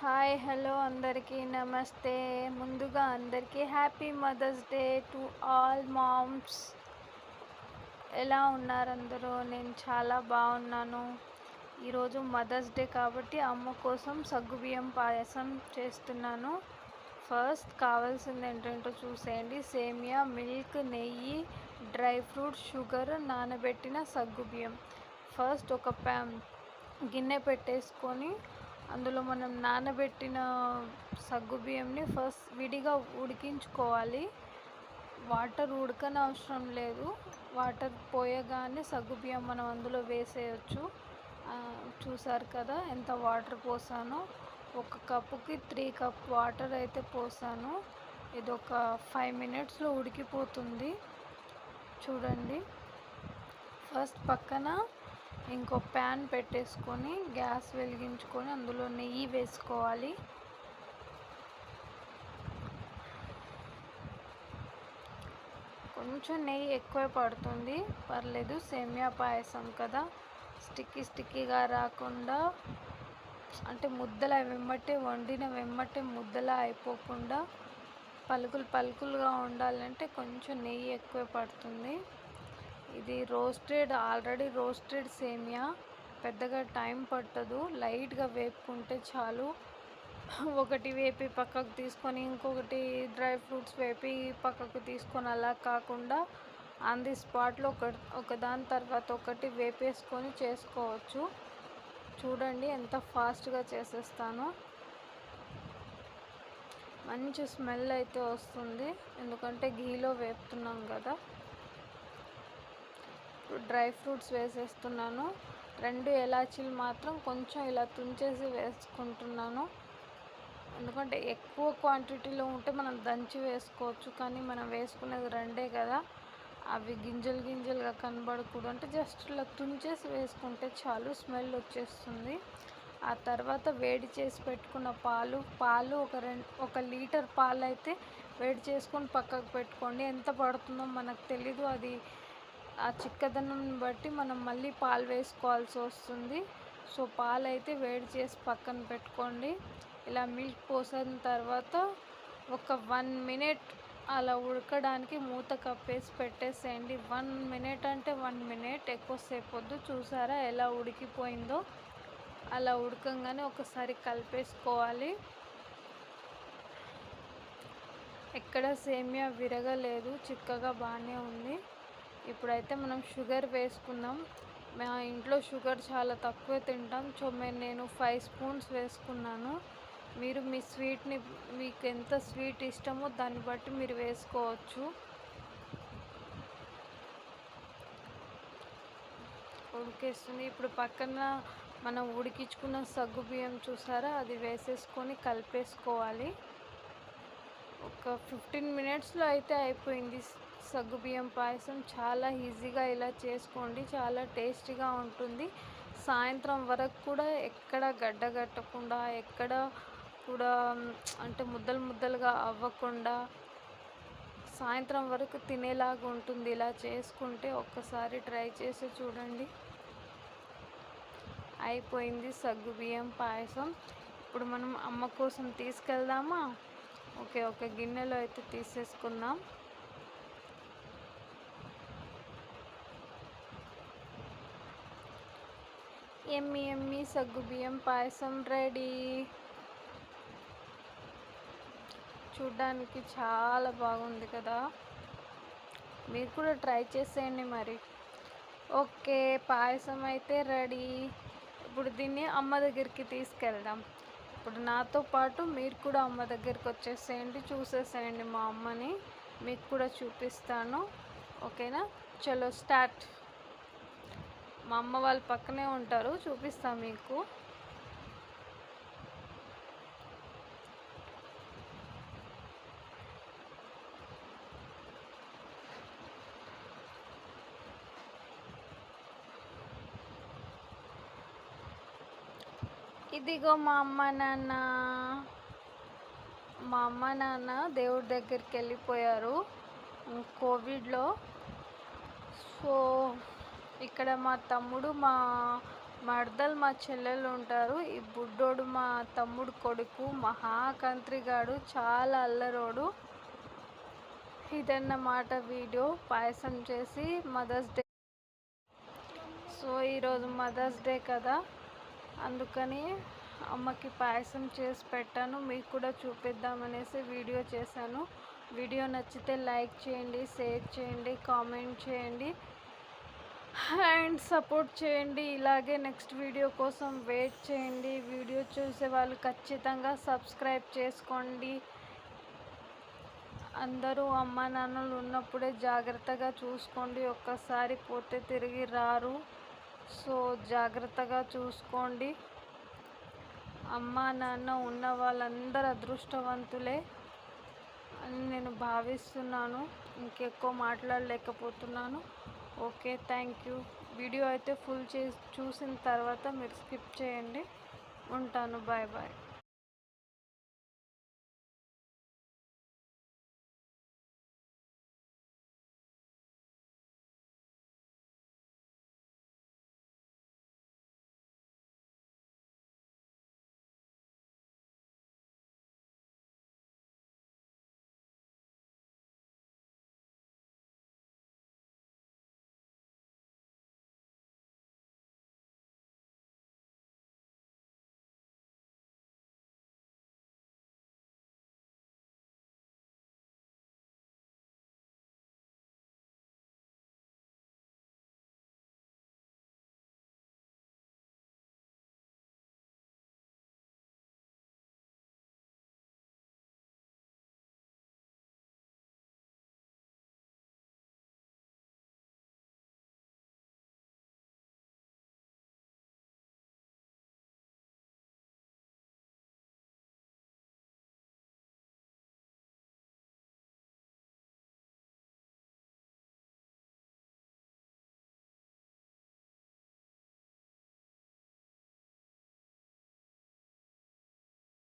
Hi hello అందరికీ నమస్తే. ముందుగా అందరికీ happy Mother's Day to all moms. ఎలా ఉన్నారు అందరూ? నేను చాలా బాగున్నాను. ఈరోజు మదర్స్ డే కాబట్టి అమ్మ కోసం సగ్గుబియ్యం పాయసం చేస్తున్నాను. ఫస్ట్ కావాల్సింది ఏంటంటో చూసేయండి. సేమియా, మిల్క్, నెయ్యి, డ్రై ఫ్రూట్స్, షుగర్, నానబెట్టిన సగ్గుబియ్యం. ఫస్ట్ ఒక గిన్నె పెట్టేసుకొని అందులో మనం నానబెట్టిన సగ్గుబియ్యంని ఫస్ట్ విడిగా ఉడికించుకోవాలి. వాటర్ ఉడకనవసరం లేదు. వాటర్ పోయగానే సగ్గుబియ్యం మనం అందులో వేసేయచ్చు. చూసారు కదా ఎంత వాటర్ పోసానో. ఒక కప్పుకి 3 కప్ వాటర్ అయితే పోసాను. ఇది ఒక 5 మినిట్స్లో ఉడికిపోతుంది. చూడండి. ఫస్ట్ పక్కన ఇంకో ప్యాన్ పెట్టేసుకొని గ్యాస్ వెలిగించుకొని అందులో నెయ్యి వేసుకోవాలి. కొంచెం నెయ్యి ఎక్కువ పడుతుంది, పర్లేదు. సేమియా పాయసం కదా, స్టిక్కీగా రాకుండా, అంటే ముద్దలా వండిన వెమ్మటే ముద్దలా అయిపోకుండా పలుకులుగా ఉండాలంటే కొంచెం నెయ్యి ఎక్కువ పడుతుంది. ఇది ఆల్రెడీ రోస్టెడ్ సేమియా, పెద్దగా టైం పట్టదు. లైట్గా వేపుకుంటే చాలు. ఒకటి వేపి పక్కకు తీసుకొని ఇంకొకటి డ్రై ఫ్రూట్స్ వేపి పక్కకు తీసుకొని అలా కాకుండా ఆన్ ది స్పాట్లో ఒకదాని తర్వాత ఒకటి వేపేసుకొని చేసుకోవచ్చు. చూడండి ఎంత ఫాస్ట్గా చేసేస్తానో. మంచి స్మెల్ అయితే వస్తుంది, ఎందుకంటే ఘీలో వేపుతున్నాం కదా. డ్రై ఫ్రూట్స్ వేసేస్తున్నాను. 2 ఇలాచీలు మాత్రం కొంచెం ఇలా తుంచేసి వేసుకుంటున్నాను, ఎందుకంటే ఎక్కువ క్వాంటిటీలో ఉంటే మనం దంచి వేసుకోవచ్చు. కానీ మనం వేసుకునేది 2 కదా, అవి గింజలుగా కనబడకూడదు. అంటే జస్ట్ ఇలా తుంచేసి వేసుకుంటే చాలు, స్మెల్ వచ్చేస్తుంది. ఆ తర్వాత వేడి చేసి పెట్టుకున్న పాలు ఒక లీటర్ పాలు అయితే వేడి చేసుకొని పక్కకు పెట్టుకోండి. ఎంత పడుతుందో మనకు తెలీదు, అది ఆ చిక్కదనం బట్టి మనం మళ్ళీ పాలు వేసుకోవాల్సి వస్తుంది. సో పాలు అయితే వేడి చేసి పక్కన పెట్టుకోండి. ఇలా మిల్క్ పోసిన తర్వాత ఒక 1 మినిట్ అలా ఉడకడానికి మూత కప్పేసి పెట్టేసేయండి. 1 మినిట్ అంటే 1 మినిట్, ఎక్కువసేపు వద్దు. చూసారా ఎలా ఉడికిపోయిందో? అలా ఉడకంగానే ఒకసారి కలిపేసుకోవాలి. ఎక్కడ సేమియా విరగలేదు, చిక్కగా బాగానే ఉంది. ఇప్పుడైతే మనం షుగర్ వేసుకుందాం. మా ఇంట్లో షుగర్ చాలా తక్కువ తింటాం. సో నేను 5 స్పూన్స్ వేసుకున్నాను. మీరు మీ స్వీట్ని, మీకు ఎంత స్వీట్ ఇష్టమో దాన్ని బట్టి మీరు వేసుకోవచ్చు. ఉడికేస్తుంది. ఇప్పుడు పక్కన మనం ఉడికించుకున్న సగ్గుబియ్యం చూసారా, అది వేసేసుకొని కలిపేసుకోవాలి. ఒక 15 మినిట్స్లో అయితే అయిపోయింది సగ్గుబియ్యం పాయసం. చాలా ఈజీగా ఇలా చేసుకోండి, చాలా టేస్టీగా ఉంటుంది. సాయంత్రం వరకు కూడా ఎక్కడ గడ్డగట్టకుండా, ఎక్కడ కూడా అంటే ముద్దలుగా అవ్వకుండా సాయంత్రం వరకు తినేలాగా ఉంటుంది. ఇలా చేసుకుంటే ఒక్కసారి ట్రై చేసి చూడండి. అయిపోయింది సగ్గుబియ్యం పాయసం. ఇప్పుడు మనం అమ్మ కోసం తీసుకెళ్దామా? ఒక గిన్నెలో అయితే తీసేసుకుందాం. ఎమ్మి సగ్గుబియ్యం పాయసం రెడీ. చూడ్డానికి చాలా బాగుంది కదా, మీరు కూడా ట్రై చేసేయండి మరి. ఓకే, పాయసం అయితే రెడీ. ఇప్పుడు దీన్ని అమ్మ దగ్గరికి తీసుకెళ్దాం. ఇప్పుడు నాతో పాటు మీరు కూడా అమ్మ దగ్గరికి వచ్చేసేయండి, చూసేసేయండి మా అమ్మని. మీకు కూడా చూపిస్తాను, ఓకేనా? చలో స్టార్ట్. మా అమ్మ వాళ్ళ పక్కనే ఉంటారు, చూపిస్తాను మీకు. ఇదిగో మా అమ్మ నాన్న దేవుడి దగ్గరికి వెళ్ళిపోయారు కోవిడ్లో. సో ఇక్కడ మా తమ్ముడు, మా మర్దలు మా చెల్లెలు ఉంటారు. ఈ బుడ్డోడు మా తమ్ముడు కొడుకు, మహాకంత్రిగాడు, చాలా అల్లరోడు. ఇదన్నమాట వీడియో. పాయసం చేసి మదర్స్ డే. సో ఈరోజు మదర్స్ డే కదా, అందుకని అమ్మకి పాయసం చేసి పెట్టాను. మీకు కూడా చూపిద్దామనేసి వీడియో చేశాను. వీడియో నచ్చితే లైక్ చేయండి, షేర్ చేయండి, కామెంట్ చేయండి అండ్ సపోర్ట్ చేయండి. ఇలాగే నెక్స్ట్ వీడియో కోసం వెయిట్ చేయండి. వీడియో చూసే వాళ్ళు ఖచ్చితంగా సబ్స్క్రైబ్ చేసుకోండి. అందరూ అమ్మా నాన్నలు ఉన్నప్పుడే జాగ్రత్తగా చూసుకోండి. ఒక్కసారి పోతే తిరిగి రారు. సో జాగ్రత్తగా చూసుకోండి. అమ్మా నాన్న ఉన్న వాళ్ళందరూ అదృష్టవంతులే అని నేను భావిస్తున్నాను. ఇంకెక్కువ మాట్లాడలేకపోతున్నాను. Okay, thank you. వీడియో అయితే ఫుల్ చూసిన తర్వాత మీరు స్కిప్ చేయండి. ఉంటాను. Bye bye.